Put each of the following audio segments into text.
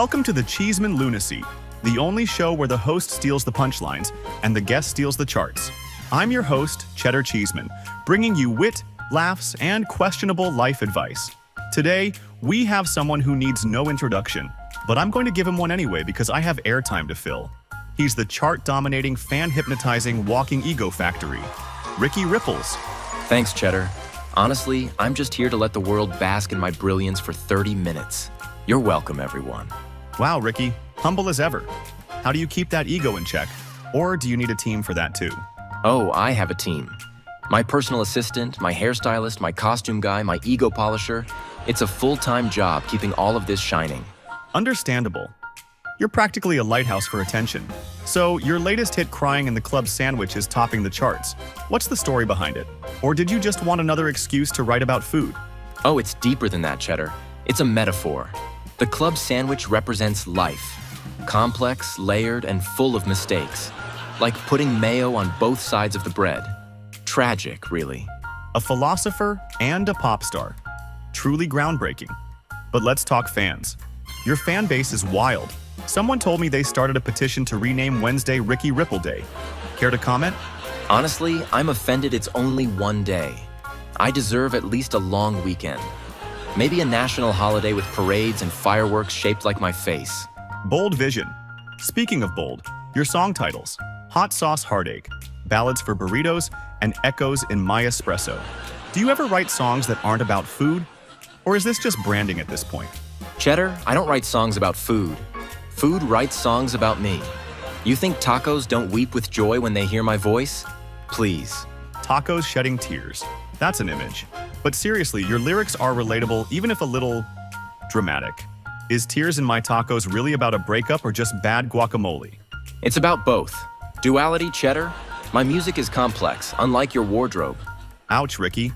Welcome to the Cheeseman Lunacy, the only show where the host steals the punchlines and the guest steals the charts. I'm your host, Cheddar Cheeseman, bringing you wit, laughs, and questionable life advice. Today, we have someone who needs no introduction, but I'm going to give him one anyway because I have airtime to fill. He's the chart-dominating, fan-hypnotizing walking ego factory, Ricky Ripples. Thanks, Cheddar. Honestly, I'm just here to let the world bask in my brilliance for 30 minutes. You're welcome, everyone. Wow, Ricky, humble as ever. How do you keep that ego in check? Or do you need a team for that too? Oh, I have a team. My personal assistant, my hairstylist, my costume guy, my ego polisher. It's a full-time job keeping all of this shining. Understandable. You're practically a lighthouse for attention. So, your latest hit Crying in the Club sandwich is topping the charts. What's the story behind it? Or did you just want another excuse to write about food? Oh, it's deeper than that, Cheddar. It's a metaphor. The club sandwich represents life. Complex, layered, and full of mistakes. Like putting mayo on both sides of the bread. Tragic, really. A philosopher and a pop star. Truly groundbreaking. But let's talk fans. Your fan base is wild. Someone told me they started a petition to rename Wednesday Ricky Ripple Day. Care to comment? Honestly, I'm offended it's only one day. I deserve at least a long weekend. Maybe a national holiday with parades and fireworks shaped like my face. Bold vision. Speaking of bold, your song titles, Hot Sauce Heartache, Ballads for Burritos, and Echoes in My Espresso. Do you ever write songs that aren't about food? Or is this just branding at this point? Cheddar, I don't write songs about food. Food writes songs about me. You think tacos don't weep with joy when they hear my voice? Please. Tacos shedding tears. That's an image. But seriously, your lyrics are relatable, even if a little dramatic. Is Tears in My Tacos really about a breakup or just bad guacamole? It's about both. Duality, Cheddar. My music is complex, unlike your wardrobe. Ouch, Ricky.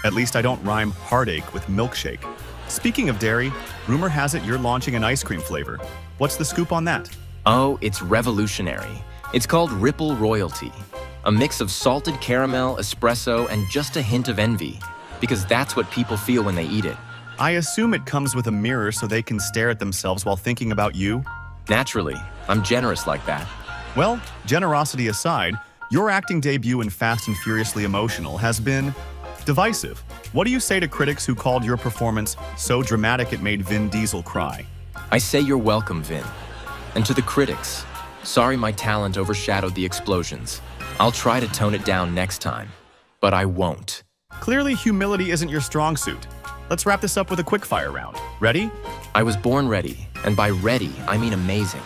At least I don't rhyme heartache with milkshake. Speaking of dairy, rumor has it you're launching an ice cream flavor. What's the scoop on that? Oh, it's revolutionary. It's called Ripple Royalty. A mix of salted caramel, espresso, and just a hint of envy. Because that's what people feel when they eat it. I assume it comes with a mirror so they can stare at themselves while thinking about you? Naturally, I'm generous like that. Well, generosity aside, your acting debut in Fast and Furiously Emotional has been divisive. What do you say to critics who called your performance so dramatic it made Vin Diesel cry? I say you're welcome, Vin. And to the critics, sorry my talent overshadowed the explosions. I'll try to tone it down next time, but I won't. Clearly, humility isn't your strong suit. Let's wrap this up with a quick-fire round. Ready? I was born ready, and by ready, I mean amazing.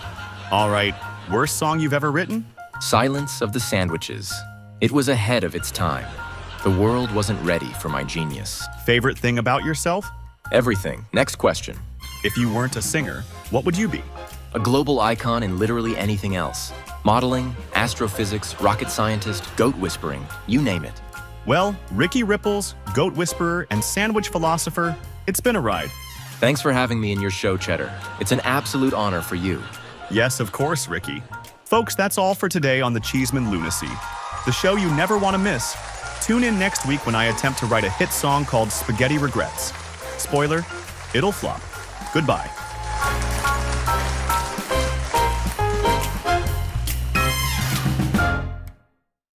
All right, worst song you've ever written? Silence of the Sandwiches. It was ahead of its time. The world wasn't ready for my genius. Favorite thing about yourself? Everything. Next question. If you weren't a singer, what would you be? A global icon in literally anything else. Modeling, astrophysics, rocket scientist, goat whispering, you name it. Well, Ricky Ripples, Goat Whisperer, and Sandwich Philosopher, it's been a ride. Thanks for having me in your show, Cheddar. It's an absolute honor for you. Yes, of course, Ricky. Folks, that's all for today on the Cheeseman Lunacy, the show you never want to miss. Tune in next week when I attempt to write a hit song called Spaghetti Regrets. Spoiler, it'll flop. Goodbye.